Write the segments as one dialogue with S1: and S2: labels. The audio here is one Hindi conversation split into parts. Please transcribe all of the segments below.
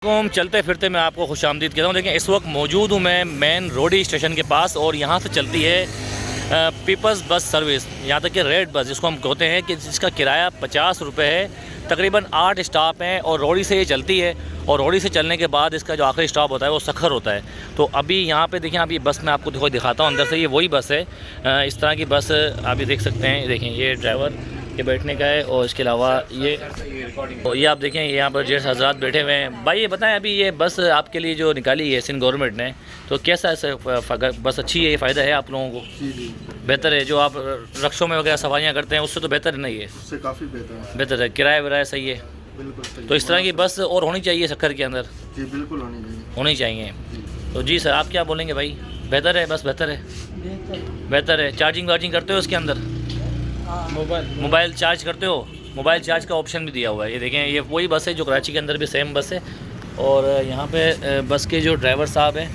S1: चलते फिरते मैं आपको खुशामदीद कहता हूँ। लेकिन इस वक्त मौजूद हूँ मैं मेन रोडी स्टेशन के पास और यहाँ से चलती है पीपल्स बस सर्विस, यहाँ तक कि रेड बस जिसको हम कहते हैं, कि जिसका किराया 50 रुपये है। तकरीबन 8 स्टॉप हैं और रोडी से ये चलती है और रोडी से चलने के बाद इसका जो आखिरी स्टॉप होता है वो सखर होता है। तो अभी यहाँ पे देखिए, अभी बस मैं आपको दिखाता हूँ अंदर से। ये वही बस है, इस तरह की बस अभी देख सकते हैं। देखें, ये ड्राइवर के बैठने का है और इसके अलावा ये आप देखें यहाँ पर जेंट्स हज़रात बैठे हुए हैं। भाई ये बताएं, अभी ये बस आपके लिए जो निकाली है सिंध गवर्नमेंट ने, तो कैसा है बस अच्छी है, ये फ़ायदा है आप लोगों को?
S2: जी
S1: बेहतर है। जो आप रक्शों में वगैरह सवारियाँ करते हैं उससे तो बेहतर है, नहीं है?
S2: उससे काफ़ी
S1: बेहतर है। किराया वराया सही है?
S2: बिल्कुल सही।
S1: तो इस तरह की बस और होनी चाहिए सखर के अंदर?
S2: जी बिल्कुल होनी चाहिए।
S1: तो जी सर, आप क्या बोलेंगे भाई? बेहतर है, बस बेहतर है? बेहतर है। चार्जिंग वार्जिंग करते हो उसके अंदर? मोबाइल चार्ज करते हो? मोबाइल चार्ज का ऑप्शन भी दिया हुआ है। ये देखें, ये वही बस है जो कराची के अंदर भी सेम बस है। और यहाँ पे बस के जो ड्राइवर साहब हैं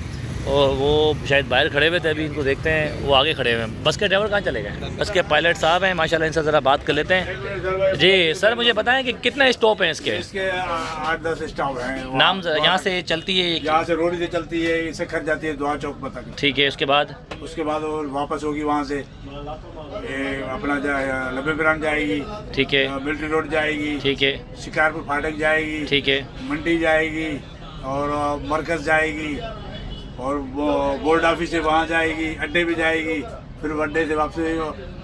S1: और वो शायद बाहर खड़े हुए थे, अभी इनको देखते हैं, वो आगे खड़े हुए हैं। बस के ड्राइवर कहाँ चले गए? बस के पायलट साहब हैं माशाल्लाह, इनसे ज़रा बात कर लेते हैं। जी सर, मुझे बताएं कि कितने स्टॉप हैं इसके?
S3: 8-10 स्टॉप हैं।
S1: नाम यहाँ से चलती है?
S3: यहाँ से रोडी से चलती है, इसे खर जाती है दुआ चौक तक।
S1: ठीक है। उसके बाद
S3: वो वापस होगी वहाँ से अपना लबे ब्रांड जाएगी।
S1: ठीक है।
S3: मिलिट्री रोड जाएगी।
S1: ठीक है।
S3: शिकारपुर फाटक जाएगी।
S1: ठीक है।
S3: मंडी जाएगी और मरकज जाएगी और बोर्ड ऑफिस से वहाँ जाएगी, अड्डे भी जाएगी, फिर अड्डे से वापस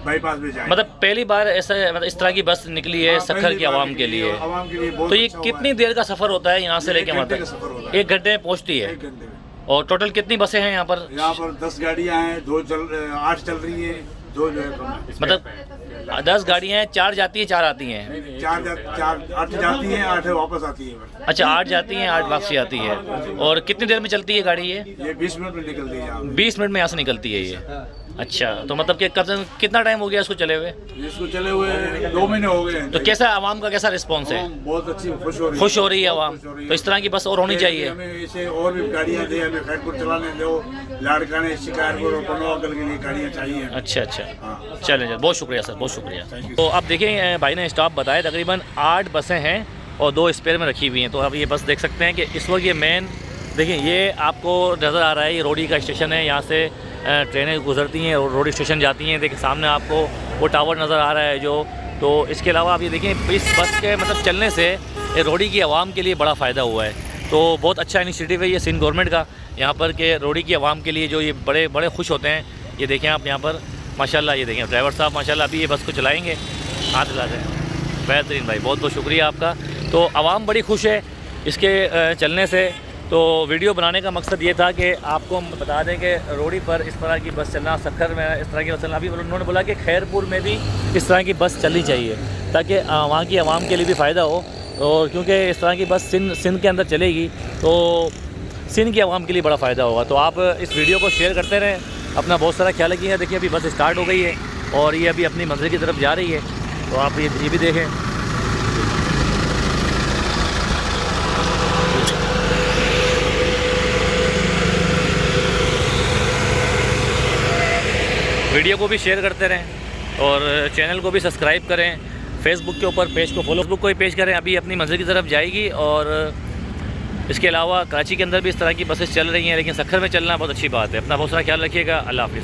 S3: बाईपास में जाएगी।
S1: मतलब पहली बार ऐसा, मतलब इस तरह की बस निकली है सखर की आवाम के लिए? तो ये कितनी देर का सफ़र होता है यहाँ से लेके वहाँ तक? 1 घंटे में पहुँचती है।
S3: 1 घंटे में।
S1: और टोटल कितनी बसें हैं यहाँ पर?
S3: यहाँ पर 10 गाड़ियाँ हैं, 8 चल रही हैं, 2 जो है
S1: मतलब 10 गाड़ियाँ हैं, 4 जाती हैं 4 आती हैं?
S3: 8 जाती हैं, 8 वापस आती हैं।
S1: अच्छा, 8 जाती हैं 8 वापसी आती है। और कितनी देर में चलती है गाड़ी
S3: ये 20 मिनट में निकलती है।
S1: 20 मिनट में यहाँ से निकलती है ये? अच्छा, तो मतलब कि कितना टाइम हो गया इसको चले हुए?
S3: इसको चले हुए 2 महीने हो गए हैं।
S1: तो कैसा आवाम का कैसा रिस्पॉन्स है?
S3: बहुत अच्छी, खुश हो रही है
S1: आवाम। तो इस तरह की बस और होनी चाहिए।
S3: हमें इसे और भी गाड़ियाँ दे, हमें खैरपुर चलाने दो, लाड़काने, शिकारपुर और पनवाकल के लिए गाड़ियाँ चाहिए।
S1: अच्छा। चलें, बहुत शुक्रिया सर, बहुत शुक्रिया। तो आप देखें, भाई ने स्टॉप बताया, तकरीबन 8 बसें हैं और 2 स्पेयर में रखी हुई हैं। तो आप ये बस देख सकते हैं कि इस वक्त ये मेन, देखिए ये आपको नज़र आ रहा है, ये रोडी का स्टेशन है। यहाँ से ट्रेनें गुजरती हैं और रोडी स्टेशन जाती हैं। देखिए सामने आपको वो टावर नज़र आ रहा है जो। तो इसके अलावा आप ये देखें, इस बस के मतलब चलने से रोडी की आवाम के लिए बड़ा फ़ायदा हुआ है। तो बहुत अच्छा इनिशिएटिव है ये सिंध गवर्नमेंट का, यहाँ पर के रोडी की आवाम के लिए जो ये बड़े खुश होते हैं। ये देखें आप यहाँ पर माशाल्लाह, ये देखें ड्राइवर साहब माशाल्लाह अभी ये बस को चलाएँगे, हाथ हिलाते हैं। बेहतरीन भाई, बहुत बहुत शुक्रिया आपका। तो आवाम बड़ी खुश है इसके चलने से। तो वीडियो बनाने का मकसद ये था कि आपको हम बता दें कि रोडी पर इस तरह की बस चलना, सखर में इस तरह की बस चलना। अभी उन्होंने बोला कि खैरपुर में भी इस तरह की बस चलनी चाहिए ताकि वहाँ की आवाम के लिए भी फ़ायदा हो। और क्योंकि इस तरह की बस सिंध के अंदर चलेगी तो सिंध की आवाम के लिए बड़ा फ़ायदा होगा। तो आप इस वीडियो को शेयर करते रहें, अपना बहुत सारा ख्याल रखिएगा। देखिए अभी बस स्टार्ट हो गई है और ये अभी अपनी मंजिल की तरफ जा रही है। तो आप ये भी देखें। वीडियो को भी शेयर करते रहें और चैनल को भी सब्सक्राइब करें। फेसबुक के ऊपर पेज को फॉलो, फेसबुक को भी पेज करें। अभी अपनी मंजिल की तरफ जाएगी। और इसके अलावा कराची के अंदर भी इस तरह की बसेस चल रही हैं, लेकिन सखर में चलना बहुत अच्छी बात है। अपना बहुत सारा ख्याल रखिएगा। अल्लाह हाफ़िज़।